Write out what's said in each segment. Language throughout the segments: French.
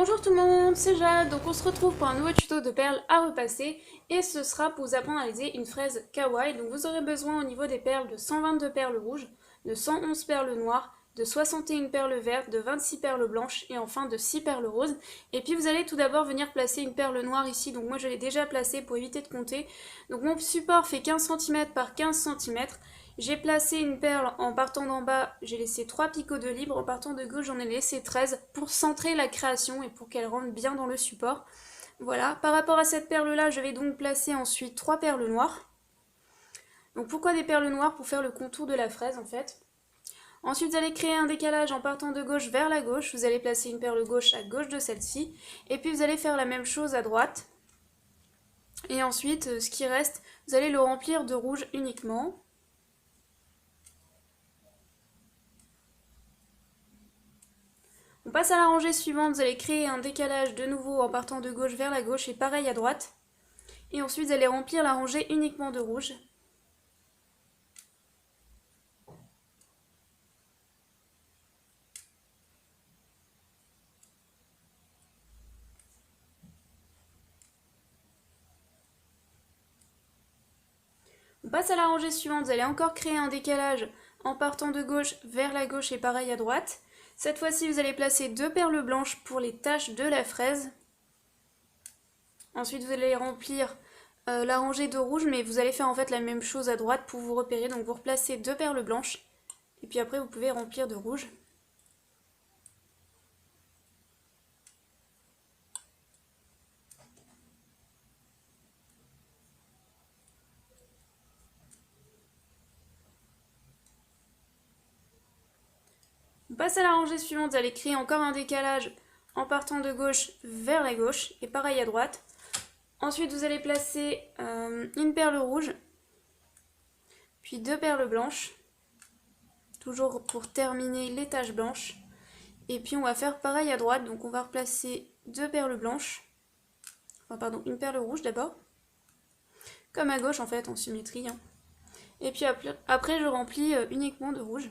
Bonjour tout le monde, c'est Jade, donc on se retrouve pour un nouveau tuto de perles à repasser et ce sera pour vous apprendre à réaliser une fraise kawaii. Donc vous aurez besoin au niveau des perles de 122 perles rouges, de 111 perles noires, de 61 perles vertes, de 26 perles blanches et enfin de 6 perles roses. Et puis vous allez tout d'abord venir placer une perle noire ici, donc moi je l'ai déjà placée pour éviter de compter. Donc mon support fait 15 cm par 15 cm. J'ai placé une perle en partant d'en bas, j'ai laissé 3 picots de libre, en partant de gauche j'en ai laissé 13 pour centrer la création et pour qu'elle rentre bien dans le support. Voilà, par rapport à cette perle là, je vais donc placer ensuite 3 perles noires. Donc pourquoi des perles noires? Pour faire le contour de la fraise en fait. Ensuite vous allez créer un décalage en partant de gauche vers la gauche, vous allez placer une perle gauche à gauche de celle-ci, et puis vous allez faire la même chose à droite. Et ensuite, ce qui reste, vous allez le remplir de rouge uniquement. On passe à la rangée suivante, vous allez créer un décalage de nouveau en partant de gauche vers la gauche et pareil à droite. Et ensuite vous allez remplir la rangée uniquement de rouge. On passe à la rangée suivante, vous allez encore créer un décalage en partant de gauche vers la gauche et pareil à droite. Cette fois-ci vous allez placer 2 perles blanches pour les taches de la fraise. Ensuite vous allez remplir la rangée de rouge, mais vous allez faire en fait la même chose à droite pour vous repérer. Donc vous replacez 2 perles blanches et puis après vous pouvez remplir de rouge. On passe à la rangée suivante, vous allez créer encore un décalage en partant de gauche vers la gauche et pareil à droite. Ensuite vous allez placer une perle rouge, puis 2 perles blanches, toujours pour terminer les taches blanches. Et puis on va faire pareil à droite, donc on va replacer 2 perles blanches, enfin pardon, une perle rouge d'abord, comme à gauche en fait en symétrie. Et puis après je remplis uniquement de rouge.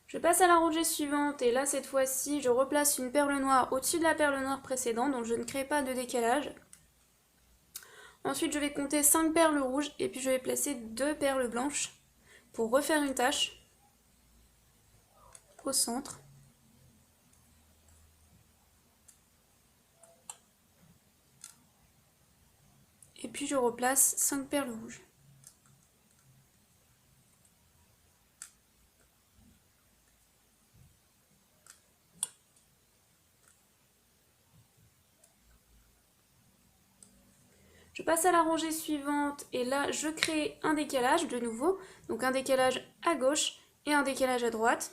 Je passe à la rangée suivante et là cette fois-ci je replace une perle noire au-dessus de la perle noire précédente, donc je ne crée pas de décalage. Ensuite je vais compter 5 perles rouges et puis je vais placer 2 perles blanches pour refaire une tache au centre. Et puis je replace 5 perles rouges. Je passe à la rangée suivante et là je crée un décalage de nouveau, donc un décalage à gauche et un décalage à droite.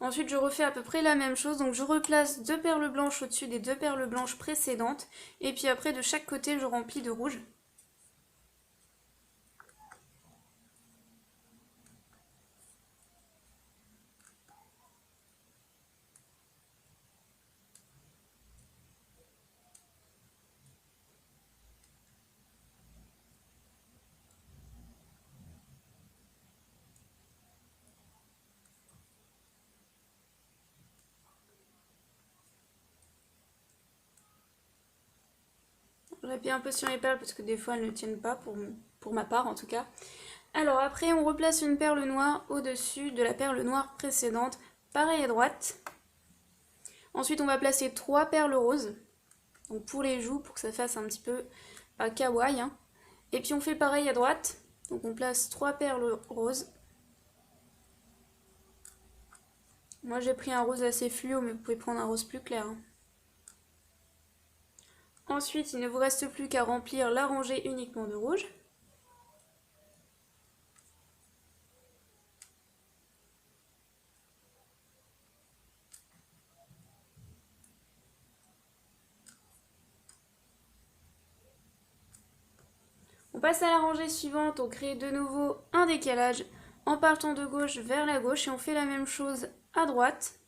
Ensuite je refais à peu près la même chose, donc je replace 2 perles blanches au-dessus des 2 perles blanches précédentes et puis après de chaque côté je remplis de rouge. J'appuie un peu sur les perles parce que des fois elles ne tiennent pas, pour ma part en tout cas. Alors après on replace une perle noire au-dessus de la perle noire précédente, pareil à droite. Ensuite on va placer 3 perles roses, donc pour les joues, pour que ça fasse un petit peu kawaii. Et puis on fait pareil à droite, donc on place 3 perles roses. Moi j'ai pris un rose assez fluo, mais vous pouvez prendre un rose plus clair. Ensuite, il ne vous reste plus qu'à remplir la rangée uniquement de rouge. On passe à la rangée suivante, on crée de nouveau un décalage en partant de gauche vers la gauche et on fait la même chose à droite.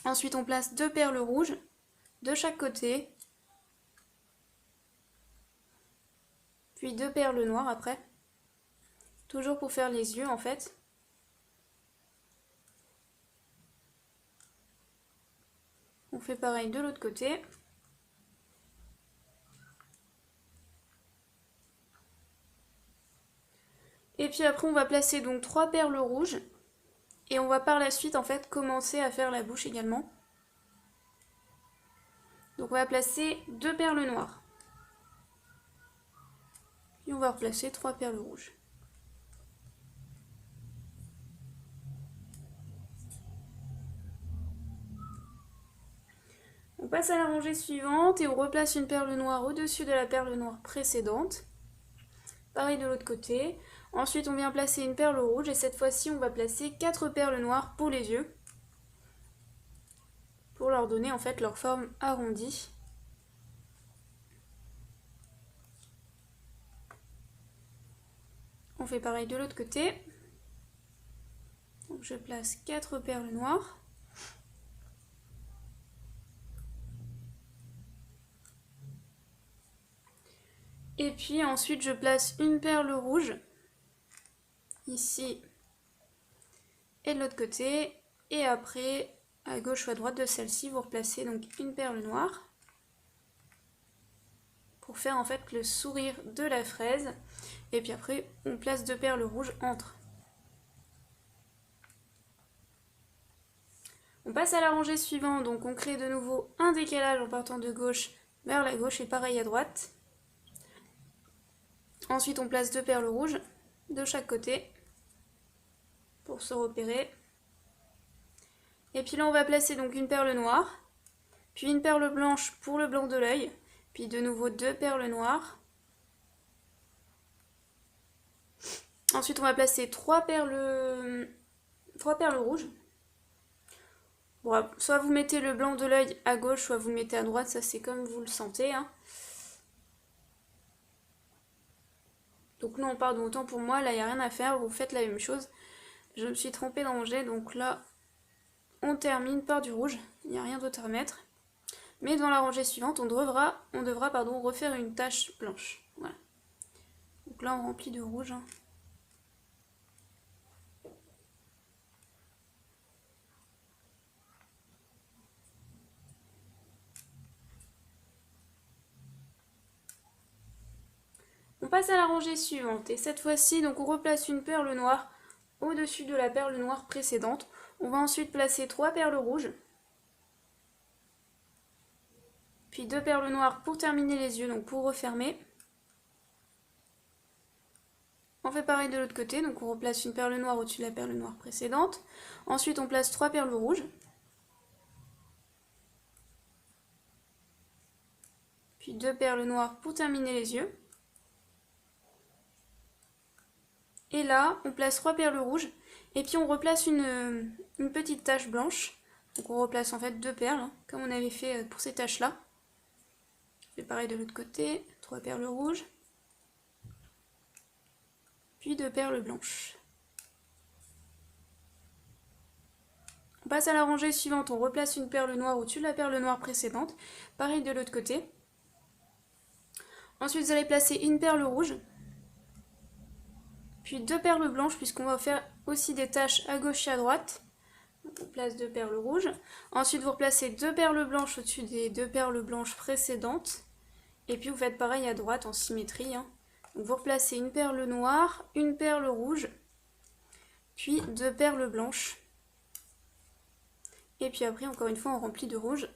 Ensuite, on place 2 perles rouges de chaque côté. Puis 2 perles noires après. Toujours pour faire les yeux en fait. On fait pareil de l'autre côté. Et puis après, on va placer donc 3 perles rouges. Et on va par la suite en fait commencer à faire la bouche également. Donc on va placer 2 perles noires. Puis on va replacer 3 perles rouges. On passe à la rangée suivante et on replace une perle noire au-dessus de la perle noire précédente. Pareil de l'autre côté. Ensuite, on vient placer une perle rouge et cette fois-ci, on va placer 4 perles noires pour les yeux. Pour leur donner en fait leur forme arrondie. On fait pareil de l'autre côté. Donc je place 4 perles noires. Et puis ensuite, je place une perle rouge. Ici et de l'autre côté. Et après, à gauche ou à droite de celle-ci, vous replacez donc une perle noire. Pour faire en fait le sourire de la fraise. Et puis après, on place 2 perles rouges entre. On passe à la rangée suivante, donc on crée de nouveau un décalage en partant de gauche vers la gauche et pareil à droite. Ensuite, on place 2 perles rouges de chaque côté pour se repérer. Et puis là, on va placer donc une perle noire, puis une perle blanche pour le blanc de l'œil, puis de nouveau 2 perles noires. Ensuite, on va placer 3 perles rouges. Bon, soit vous mettez le blanc de l'œil à gauche, soit vous le mettez à droite, ça c'est comme vous le sentez. Hein. Donc non, pardon, autant pour moi, là il n'y a rien à faire, vous faites la même chose. Je me suis trompée dans mon jet, donc là on termine par du rouge, il n'y a rien d'autre à mettre. Mais dans la rangée suivante, on devra refaire une tache blanche. Voilà. Donc là on remplit de rouge. Hein. On passe à la rangée suivante et cette fois-ci, donc on replace une perle noire au-dessus de la perle noire précédente. On va ensuite placer 3 perles rouges, puis 2 perles noires pour terminer les yeux, donc pour refermer. On fait pareil de l'autre côté, donc on replace une perle noire au-dessus de la perle noire précédente. Ensuite, on place 3 perles rouges. Puis 2 perles noires pour terminer les yeux. Et là, on place 3 perles rouges. Et puis on replace une petite tache blanche. Donc on replace en fait 2 perles, hein, comme on avait fait pour ces taches-là. Je fais pareil de l'autre côté, 3 perles rouges. Puis 2 perles blanches. On passe à la rangée suivante, on replace une perle noire au-dessus de la perle noire précédente. Pareil de l'autre côté. Ensuite, vous allez placer une perle rouge. Puis 2 perles blanches, puisqu'on va faire aussi des taches à gauche et à droite. Donc on place 2 perles rouges. Ensuite, vous replacez 2 perles blanches au-dessus des 2 perles blanches précédentes. Et puis vous faites pareil à droite en symétrie. Hein. Donc vous replacez une perle noire, une perle rouge, puis 2 perles blanches. Et puis après, encore une fois, on remplit de rouge.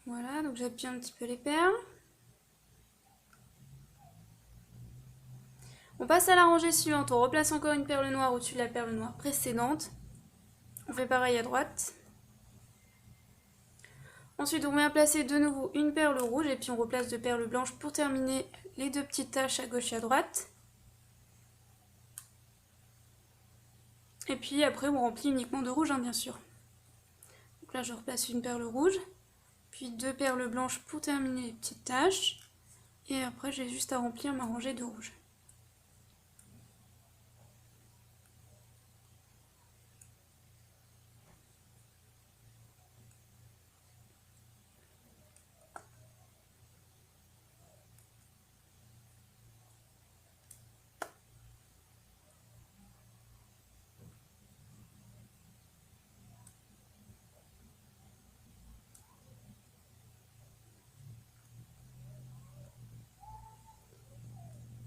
Voilà, donc j'appuie un petit peu les perles. On passe à la rangée suivante, on replace encore une perle noire au-dessus de la perle noire précédente. On fait pareil à droite. Ensuite, on vient placer de nouveau une perle rouge et puis on replace 2 perles blanches pour terminer les 2 petites taches à gauche et à droite. Et puis après, on remplit uniquement de rouge, hein, bien sûr. Donc là, je replace une perle rouge, puis 2 perles blanches pour terminer les petites taches. Et après, j'ai juste à remplir ma rangée de rouge.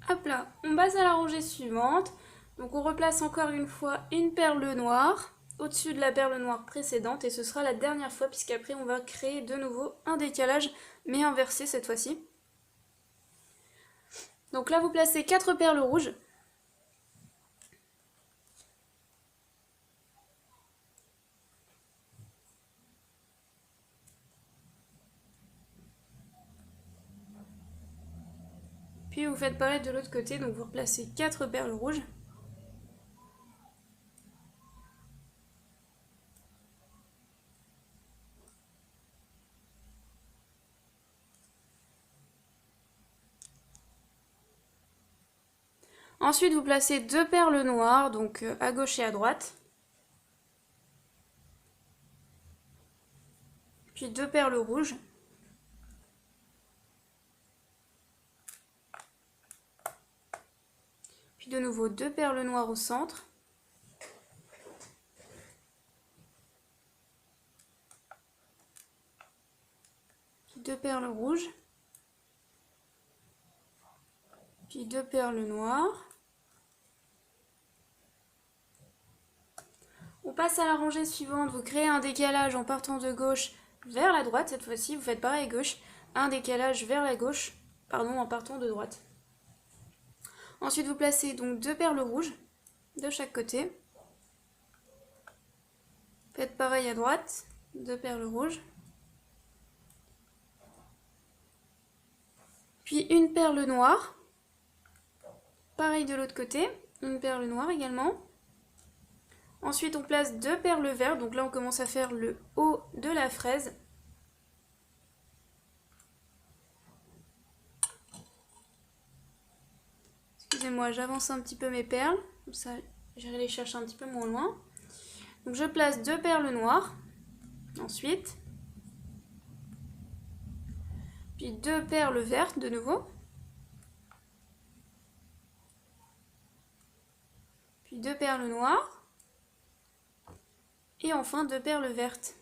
Hop là, on passe à la rangée suivante. Donc on replace encore une fois une perle noire au-dessus de la perle noire précédente et ce sera la dernière fois puisqu'après on va créer de nouveau un décalage mais inversé cette fois-ci. Donc là vous placez 4 perles rouges. Puis vous faites pareil de l'autre côté, donc vous replacez 4 perles rouges. Ensuite, vous placez 2 perles noires, donc à gauche et à droite. Puis 2 perles rouges. Puis de nouveau 2 perles noires au centre. Puis 2 perles rouges. Puis 2 perles noires. On passe à la rangée suivante, vous créez un décalage en partant de gauche vers la droite, cette fois-ci vous faites pareil à gauche, un décalage vers la gauche, pardon, en partant de droite. Ensuite vous placez donc 2 perles rouges de chaque côté. Faites pareil à droite, 2 perles rouges. Puis une perle noire, pareil de l'autre côté, une perle noire également. Ensuite on place 2 perles vertes, donc là on commence à faire le haut de la fraise. Excusez-moi, j'avance un petit peu mes perles, comme ça j'irai les chercher un petit peu moins loin. Donc je place 2 perles noires, ensuite, puis 2 perles vertes de nouveau, puis 2 perles noires, et enfin 2 perles vertes.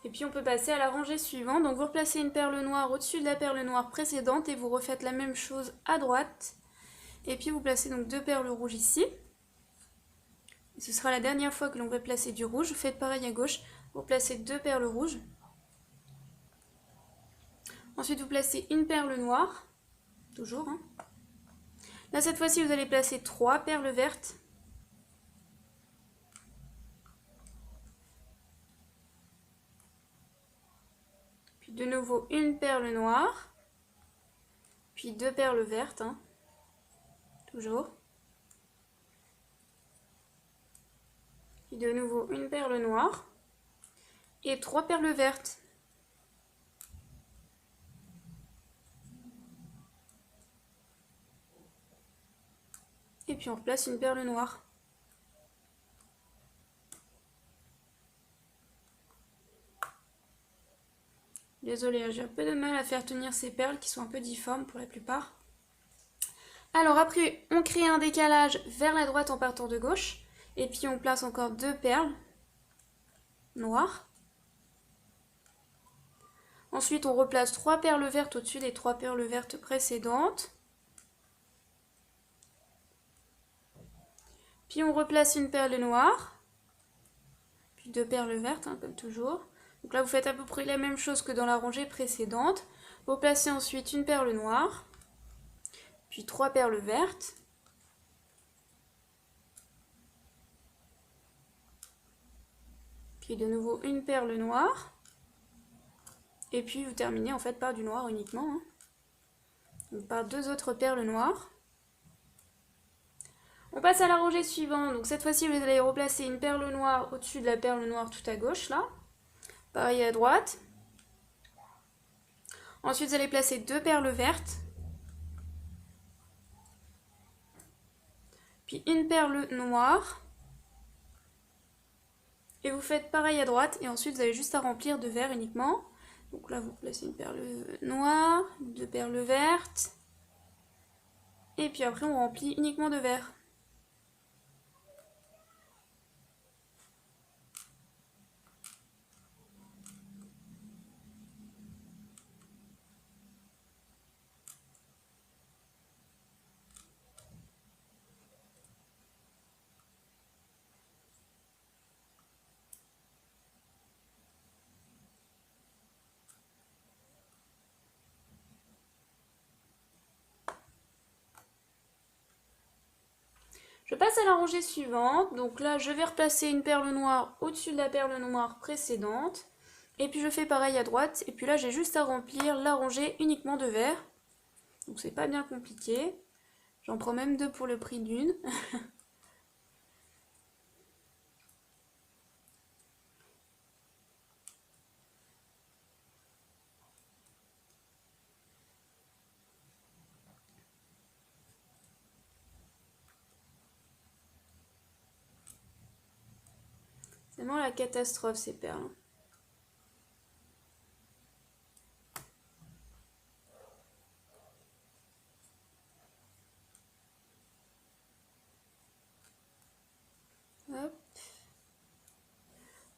Et puis on peut passer à la rangée suivante, donc vous replacez une perle noire au-dessus de la perle noire précédente et vous refaites la même chose à droite. Et puis vous placez donc 2 perles rouges ici. Et ce sera la dernière fois que l'on va placer du rouge. Vous faites pareil à gauche, vous placez 2 perles rouges. Ensuite vous placez une perle noire, toujours. Hein. Là cette fois-ci vous allez placer 3 perles vertes. Puis de nouveau une perle noire. Puis 2 perles vertes, hein. Toujours. Puis de nouveau une perle noire. Et 3 perles vertes. Et puis on replace une perle noire. Désolée, j'ai un peu de mal à faire tenir ces perles qui sont un peu difformes pour la plupart. Alors après, on crée un décalage vers la droite en partant de gauche. Et puis on place encore 2 perles noires. Ensuite, on replace 3 perles vertes au-dessus des 3 perles vertes précédentes. Puis on replace une perle noire. Puis 2 perles vertes, hein, comme toujours. Donc là, vous faites à peu près la même chose que dans la rangée précédente. Vous placez ensuite une perle noire. Puis 3 perles vertes. Puis de nouveau une perle noire. Et puis vous terminez en fait par du noir uniquement. Hein. Donc par 2 autres perles noires. On passe à la rangée suivante. Donc cette fois-ci, vous allez replacer une perle noire au-dessus de la perle noire tout à gauche, là. Pareil à droite. Ensuite, vous allez placer 2 perles vertes. Puis une perle noire. Et vous faites pareil à droite. Et ensuite, vous avez juste à remplir de vert uniquement. Donc là, vous placez une perle noire, 2 perles vertes. Et puis après, on remplit uniquement de vert. Je passe à la rangée suivante, donc là je vais replacer une perle noire au-dessus de la perle noire précédente, et puis je fais pareil à droite, et puis là j'ai juste à remplir la rangée uniquement de vert, donc c'est pas bien compliqué, j'en prends même 2 pour le prix d'une. C'est vraiment la catastrophe ces perles. Hop.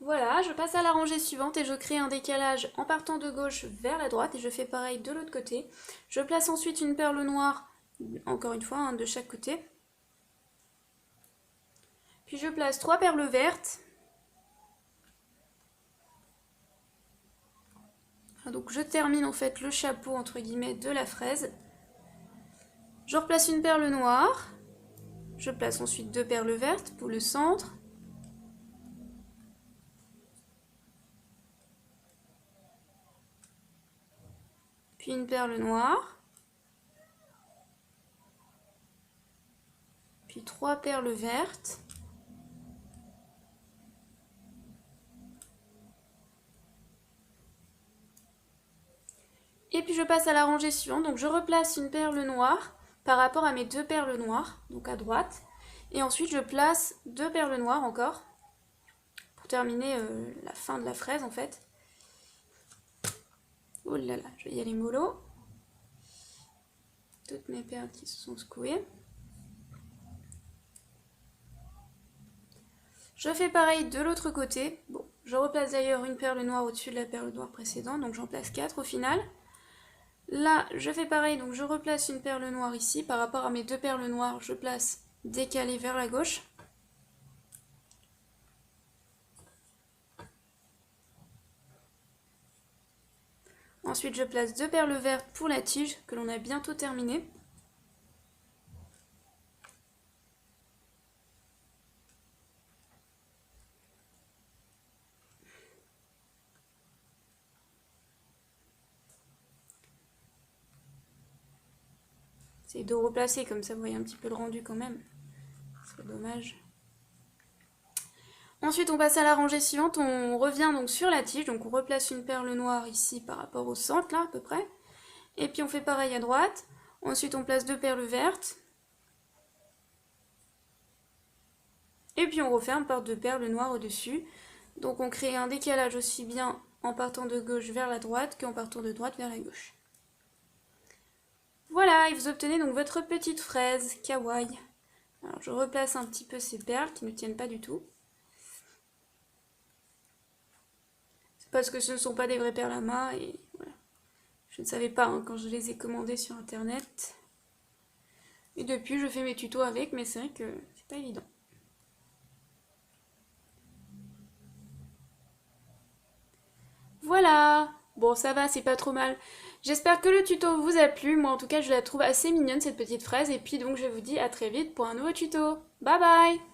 Voilà, je passe à la rangée suivante et je crée un décalage en partant de gauche vers la droite et je fais pareil de l'autre côté. Je place ensuite une perle noire, encore une fois, hein, de chaque côté. Puis je place 3 perles vertes. Donc je termine en fait le chapeau entre guillemets de la fraise. Je replace une perle noire. Je place ensuite 2 perles vertes pour le centre. Puis une perle noire. Puis 3 perles vertes. Et puis je passe à la rangée suivante, donc je replace une perle noire par rapport à mes 2 perles noires, donc à droite. Et ensuite je place 2 perles noires encore, pour terminer la fin de la fraise en fait. Oh là là, je vais y aller mollo. Toutes mes perles qui se sont secouées. Je fais pareil de l'autre côté. Bon, je replace d'ailleurs une perle noire au-dessus de la perle noire précédente, donc j'en place 4 au final. Là, je fais pareil, donc je replace une perle noire ici. Par rapport à mes 2 perles noires, je place décalée vers la gauche. Ensuite, je place 2 perles vertes pour la tige, que l'on a bientôt terminée. C'est de replacer, comme ça vous voyez un petit peu le rendu quand même. C'est dommage. Ensuite, on passe à la rangée suivante, on revient donc sur la tige, donc on replace une perle noire ici par rapport au centre, là à peu près. Et puis on fait pareil à droite. Ensuite, on place 2 perles vertes. Et puis on referme par 2 perles noires au-dessus. Donc on crée un décalage aussi bien en partant de gauche vers la droite qu'en partant de droite vers la gauche. Voilà, et vous obtenez donc votre petite fraise kawaii. Alors je replace un petit peu ces perles qui ne tiennent pas du tout. C'est parce que ce ne sont pas des vraies perles à main et voilà. Je ne savais pas hein, quand je les ai commandées sur internet. Et depuis je fais mes tutos avec, mais c'est vrai que c'est pas évident. Voilà, bon ça va, c'est pas trop mal. J'espère que le tuto vous a plu, moi en tout cas je la trouve assez mignonne cette petite fraise et puis donc je vous dis à très vite pour un nouveau tuto. Bye bye!